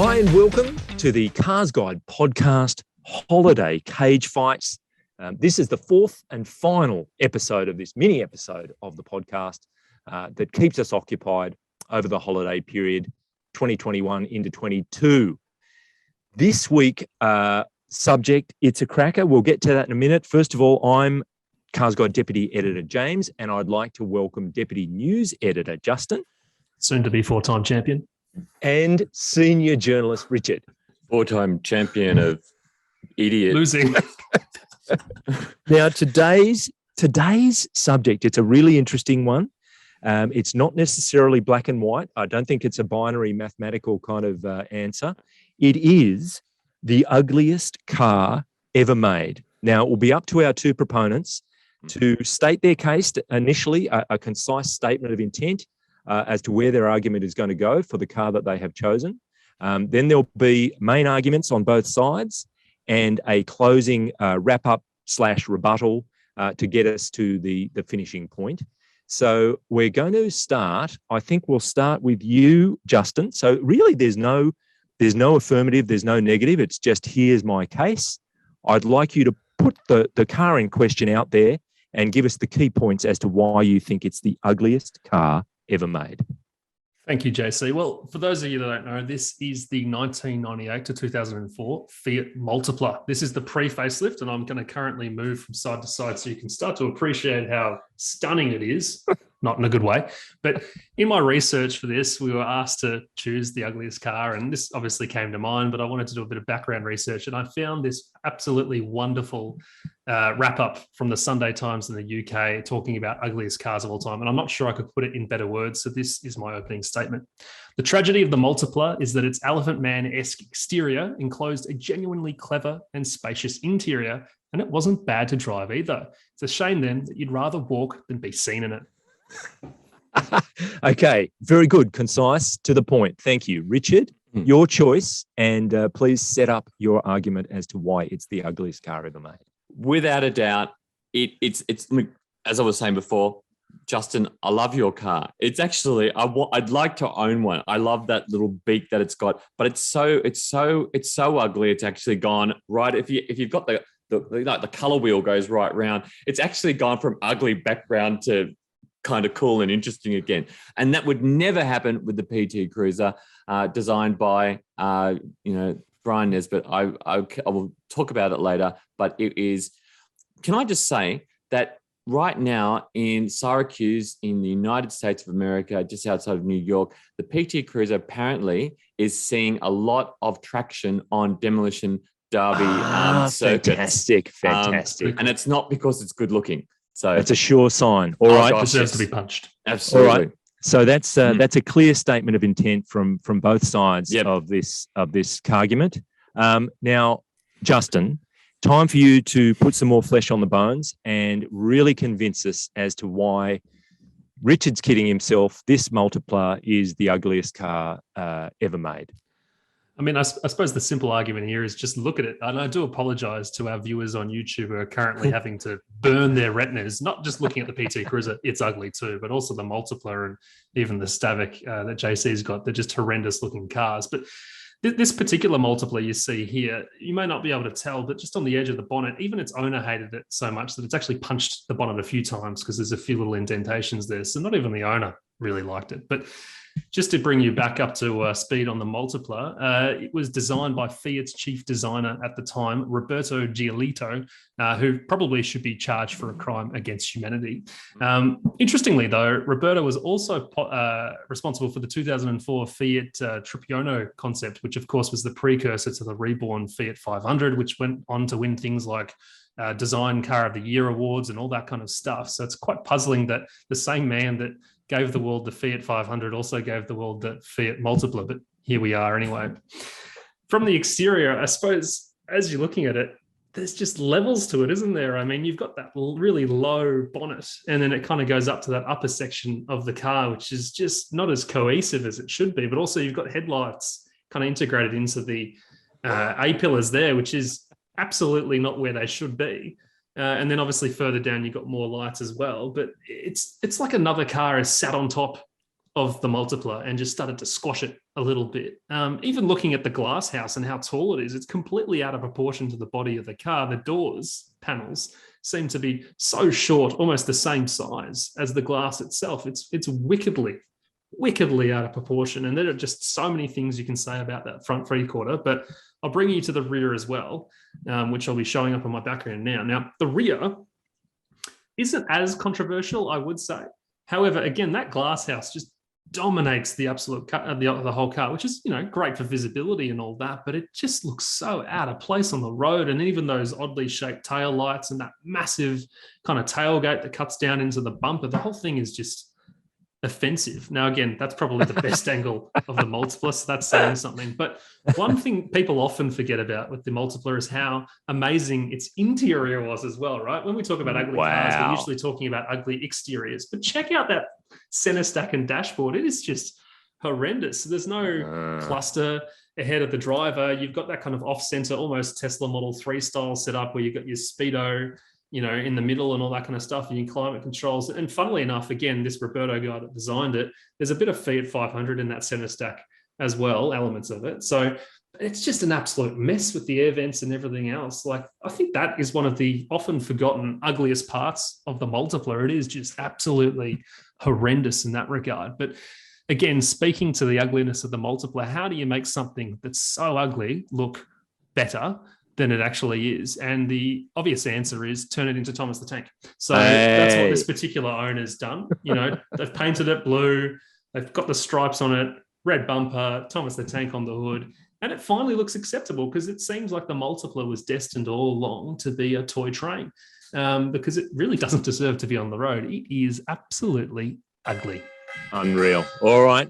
Hi and welcome to the CarsGuide podcast Holiday Cage Fights. This is the fourth and final episode of this mini episode of the podcast that keeps us occupied over the holiday period 2021 into 22. This week subject, it's a cracker. We'll get to that in a minute. First of all, I'm CarsGuide Deputy Editor James, and I'd like to welcome Deputy News Editor Justin. Soon to be four-time champion. And Senior Journalist Richard. Four-time champion of idiot. Losing. Now, today's subject, it's a really interesting one. It's not necessarily black and white. I don't think it's a binary mathematical kind of answer. It is the ugliest car ever made. Now, it will be up to our two proponents to state their case initially, a concise statement of intent as to where their argument is going to go for the car that they have chosen. Then there'll be main arguments on both sides and a closing wrap-up / rebuttal to get us to the finishing point. So we're going to start, I think we'll start with you, Justin. So really there's no affirmative, there's no negative. It's just, here's my case. I'd like you to put the car in question out there and give us the key points as to why you think it's the ugliest car ever made. Thank you, JC. Well, for those of you that don't know, this is the 1998 to 2004 Fiat Multipla. This is the pre-facelift, and I'm going to currently move from side to side so you can start to appreciate how stunning it is. Not in a good way. But in my research for this, we were asked to choose the ugliest car, and this obviously came to mind, but I wanted to do a bit of background research, and I found this absolutely wonderful wrap-up from the Sunday Times in the UK talking about ugliest cars of all time, and I'm not sure I could put it in better words, so this is my opening statement. The tragedy of the Multipla is that its Elephant Man-esque exterior enclosed a genuinely clever and spacious interior, and it wasn't bad to drive either. It's a shame then that you'd rather walk than be seen in it. Okay, very good, concise, to the point. Thank you. Richard, your choice, and please set up your argument as to why it's the ugliest car ever made. Without a doubt, it's as I was saying before, Justin, I love your car. It's actually, I'd like to own one. I love that little beak that it's got, but it's so ugly. It's actually gone right. If you've got the color wheel goes right round, it's actually gone from ugly background to kind of cool and interesting again. And that would never happen with the PT Cruiser designed by, Brian Nesbitt. I will talk about it later, but it is, can I just say that right now in Syracuse, in the United States of America, just outside of New York, the PT Cruiser apparently is seeing a lot of traction on demolition derby circuits. Fantastic. And it's not because it's good looking. So it's a sure sign. All right, deserves to be punched. Absolutely. All right. So that's a clear statement of intent from both sides of this argument. Now, Justin, time for you to put some more flesh on the bones and really convince us as to why Richard's kidding himself. This Multipla is the ugliest car ever made. I mean, I suppose the simple argument here is just look at it. And I do apologize to our viewers on YouTube who are currently having to burn their retinas, not just looking at the PT Cruiser, it's ugly too, but also the Multipla and even the Stavic that JC's got. They're just horrendous looking cars. But this particular Multipla you see here, you may not be able to tell, but just on the edge of the bonnet, even its owner hated it so much that it's actually punched the bonnet a few times because there's a few little indentations there. So not even the owner really liked it. But just to bring you back up to speed on the Multipla, it was designed by Fiat's chief designer at the time, Roberto Giolito, who probably should be charged for a crime against humanity. Interestingly, though, Roberto was also responsible for the 2004 Fiat Tripiano concept, which, of course, was the precursor to the reborn Fiat 500, which went on to win things like Design Car of the Year awards and all that kind of stuff. So it's quite puzzling that the same man that gave the world the Fiat 500 also gave the world the Fiat Multipla, but here we are anyway. From the exterior, I suppose, as you're looking at it, there's just levels to it, isn't there? I mean, you've got that really low bonnet, and then it kind of goes up to that upper section of the car, which is just not as cohesive as it should be, but also you've got headlights kind of integrated into the A-pillars there, which is absolutely not where they should be. And then obviously further down, you've got more lights as well. But it's like another car is sat on top of the Multipla and just started to squash it a little bit. Even looking at the glass house and how tall it is, it's completely out of proportion to the body of the car. The doors panels seem to be so short, almost the same size as the glass itself. It's wickedly out of proportion. And there are just so many things you can say about that front three-quarter, but I'll bring you to the rear as well, which I'll be showing up on my background now. Now, the rear isn't as controversial, I would say. However, again, that glass house just dominates the absolute the whole car, which is, great for visibility and all that, but it just looks so out of place on the road. And even those oddly shaped tail lights and that massive kind of tailgate that cuts down into the bumper, the whole thing is just offensive. Now, again, that's probably the best angle of the Multipla, so that's saying something. But one thing people often forget about with the Multipla is how amazing its interior was as well, right? When we talk about ugly cars, we're usually talking about ugly exteriors. But check out that center stack and dashboard. It is just horrendous. There's no cluster ahead of the driver. You've got that kind of off-center, almost Tesla Model 3 style setup where you've got your speedo, in the middle and all that kind of stuff, and your climate controls. And funnily enough, again, this Roberto guy that designed it, there's a bit of Fiat 500 in that center stack as well, elements of it. So it's just an absolute mess with the air vents and everything else. Like, I think that is one of the often forgotten ugliest parts of the Multipla. It is just absolutely horrendous in that regard. But again, speaking to the ugliness of the Multipla, how do you make something that's so ugly look better than it actually is? And the obvious answer is turn it into Thomas the Tank. So that's what this particular owner's done. They've painted it blue, they've got the stripes on it, red bumper, Thomas the Tank on the hood, and it finally looks acceptable because it seems like the Multipla was destined all along to be a toy train, because it really doesn't deserve to be on the road. It is absolutely ugly. Unreal. All right.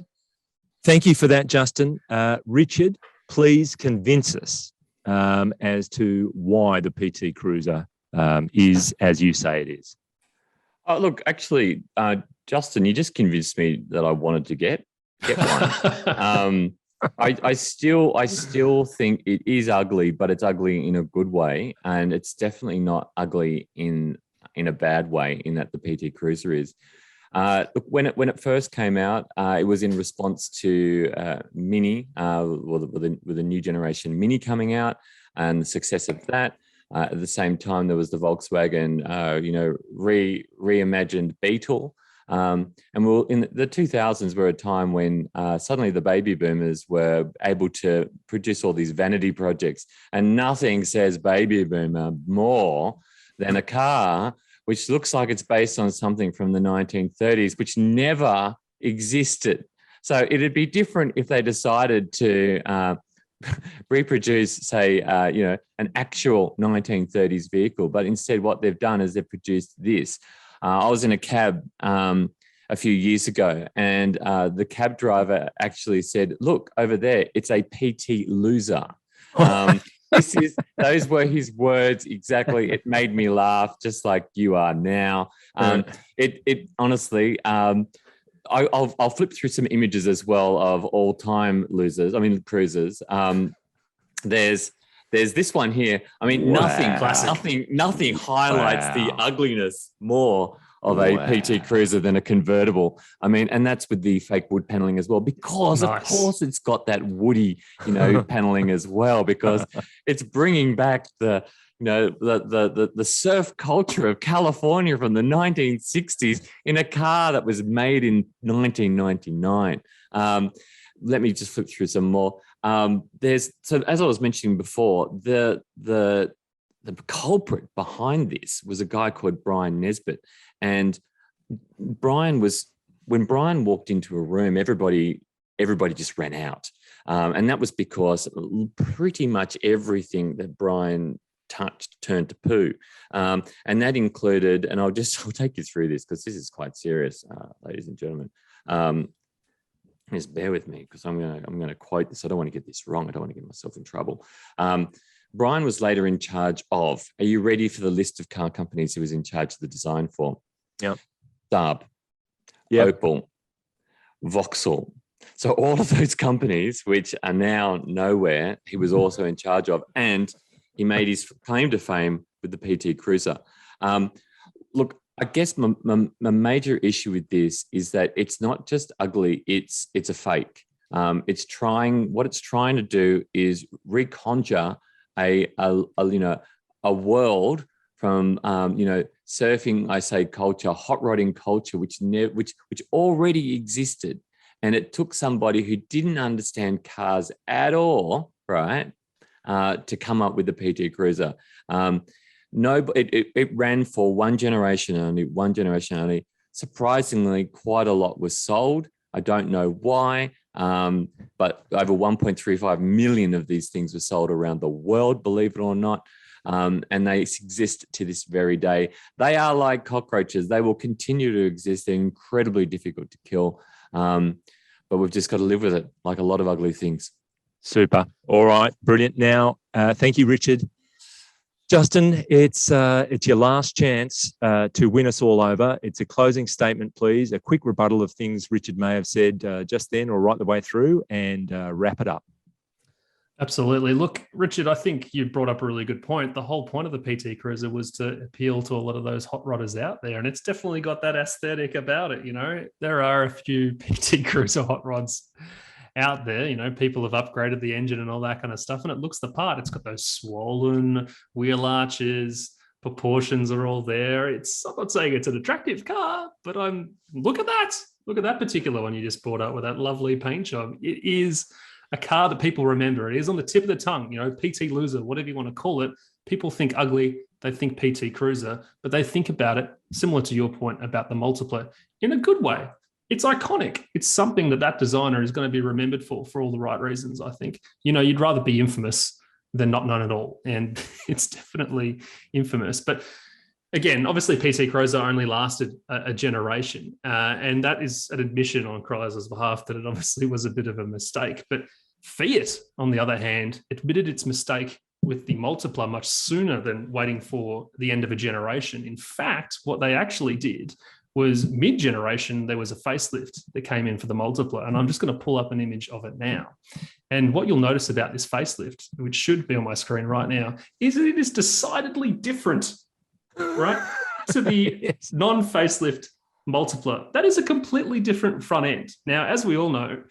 Thank you for that, Justin. Richard, please convince us as to why the PT Cruiser is as you say it is. Oh, look, actually, Justin, you just convinced me that I wanted to get one. I still think it is ugly, but it's ugly in a good way, and it's definitely not ugly in a bad way. In that the PT Cruiser is. Look, when it first came out, it was in response to Mini, with a new generation Mini coming out, and the success of that. At the same time, there was the Volkswagen, reimagined Beetle. And in the 2000s were a time when suddenly the baby boomers were able to produce all these vanity projects, and nothing says baby boomer more than a car which looks like it's based on something from the 1930s, which never existed. So it'd be different if they decided to reproduce, say, an actual 1930s vehicle. But instead, what they've done is they've produced this. I was in a cab a few years ago, and the cab driver actually said, "Look, over there, it's a PT loser." Those were his words exactly. It made me laugh, just like you are now. It honestly, I'll flip through some images as well of all-time cruisers. There's this one here. I mean, nothing highlights the ugliness more of a PT Cruiser than a convertible. I mean, and that's with the fake wood paneling as well, because of course it's got that woody, paneling as well, because it's bringing back the surf culture of California from the 1960s in a car that was made in 1999. Let me just flip through some more. As I was mentioning before, the culprit behind this was a guy called Brian Nesbitt. And when Brian walked into a room, everybody just ran out. And that was because pretty much everything that Brian touched turned to poo. And that included, and I'll take you through this because this is quite serious, ladies and gentlemen. Just bear with me because I'm going to quote this. I don't want to get this wrong. I don't want to get myself in trouble. Brian was later in charge of, are you ready for the list of car companies he was in charge of the design for? Yep. Saab, Opel, Vauxhall. So all of those companies, which are now nowhere, he was also in charge of, and he made his claim to fame with the PT Cruiser. Look, I guess my major issue with this is that it's not just ugly; it's a fake. What it's trying to do is reconjure a world from surfing, I say, culture, hot rodding culture, which already existed, and it took somebody who didn't understand cars at all, right, to come up with the PT Cruiser. It ran for one generation only. Surprisingly, quite a lot was sold. I don't know why, but over 1.35 million of these things were sold around the world, believe it or not. And they exist to this very day. They are like cockroaches. They will continue to exist. They're incredibly difficult to kill. But we've just got to live with it, like a lot of ugly things. Super. All right. Brilliant. Now, thank you, Richard. Justin, it's your last chance to win us all over. It's a closing statement, please. A quick rebuttal of things Richard may have said just then or right the way through, and wrap it up. Absolutely. Look, Richard, I think you brought up a really good point. The whole point of the PT Cruiser was to appeal to a lot of those hot rodders out there, and it's definitely got that aesthetic about it. There are a few PT Cruiser hot rods out there. People have upgraded the engine and all that kind of stuff, and it looks the part. It's got those swollen wheel arches, proportions are all there. I'm not saying it's an attractive car, but look at that particular one you just brought up with that lovely paint job. It is a car that people remember. It is on the tip of the tongue, PT Loser, whatever you want to call it. People think ugly, they think PT Cruiser, but they think about it similar to your point about the Multipla in a good way. It's iconic. It's something that designer is going to be remembered for all the right reasons, I think. You'd rather be infamous than not known at all. And it's definitely infamous. But again, obviously PT Cruiser only lasted a generation. And that is an admission on Chrysler's behalf that it obviously was a bit of a mistake. But Fiat, on the other hand, admitted its mistake with the Multipla much sooner than waiting for the end of a generation. In fact, what they actually did was mid-generation, there was a facelift that came in for the Multipla. And I'm just going to pull up an image of it now. And what you'll notice about this facelift, which should be on my screen right now, is that it is decidedly different, right, to the non-facelift Multipla. That is a completely different front end. Now, as we all know,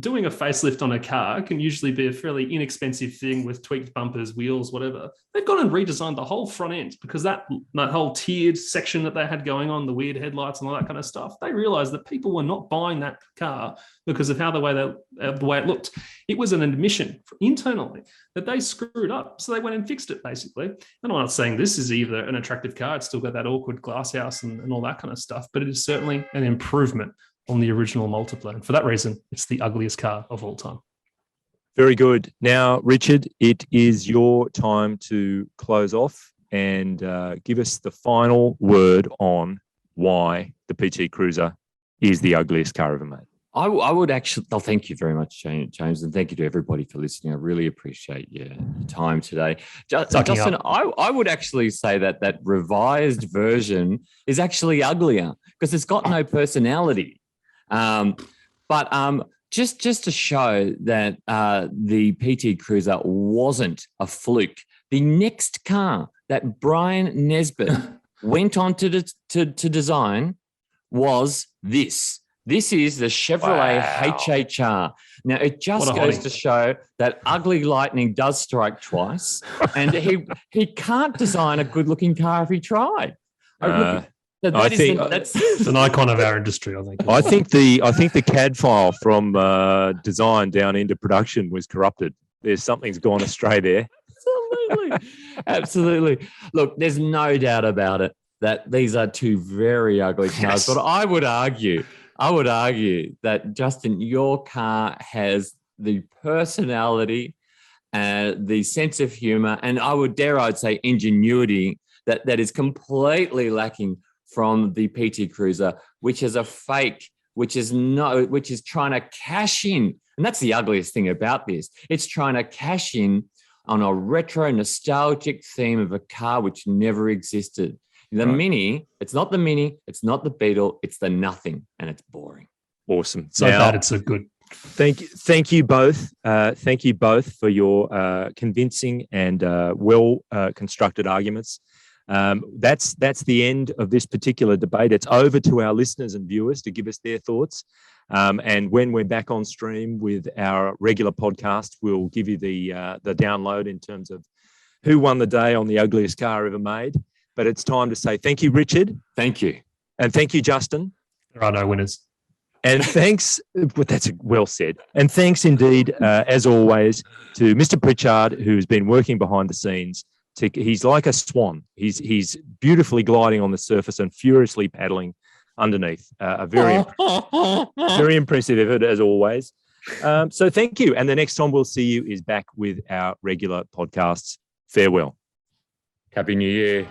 doing a facelift on a car can usually be a fairly inexpensive thing with tweaked bumpers, wheels, whatever. They've gone and redesigned the whole front end because that whole tiered section that they had going on, the weird headlights and all that kind of stuff, they realized that people were not buying that car because of the way it looked. It was an admission internally that they screwed up. So they went and fixed it, basically. And I'm not saying this is either an attractive car. It's still got that awkward glass house and all that kind of stuff, but it is certainly an improvement on the original Multipla. And for that reason, it's the ugliest car of all time. Very good. Now, Richard, it is your time to close off and give us the final word on why the PT Cruiser is the ugliest car ever made. I would actually, thank you very much, James, and thank you to everybody for listening. I really appreciate your time today. Justin, I would actually say that revised version is actually uglier because it's got no personality. But just to show that the PT Cruiser wasn't a fluke, the next car that Brian Nesbitt went on to design was this. This is the Chevrolet HHR. Now, it just goes to show that ugly lightning does strike twice, and he can't design a good-looking car if he tried. It's an icon of our industry, I think. I think the CAD file from design down into production was corrupted. Something's gone astray there. Absolutely. Look, there's no doubt about it that these are two very ugly cars. But I would argue that, Justin, your car has the personality, the sense of humor, and I'd say ingenuity that is completely lacking from the PT Cruiser, which is a fake, which is trying to cash in. And that's the ugliest thing about this. It's trying to cash in on a retro nostalgic theme of a car which never existed. The Mini, it's not the Mini, it's not the Beetle, it's the nothing, and it's boring. Awesome. So bad it's so good. Thank you both. Thank you both for your convincing and well constructed arguments. That's the end of this particular debate. It's over to our listeners and viewers to give us their thoughts. And when we're back on stream with our regular podcast, we'll give you the download in terms of who won the day on the ugliest car ever made. But it's time to say thank you, Richard. Thank you. And thank you, Justin. There are no winners. And thanks, that's well said. And thanks indeed, as always, to Mr. Pritchard, who's been working behind the scenes. He's like a swan. He's beautifully gliding on the surface and furiously paddling underneath. A very, very impressive effort, as always. So thank you. And the next time we'll see you is back with our regular podcasts. Farewell. Happy New Year.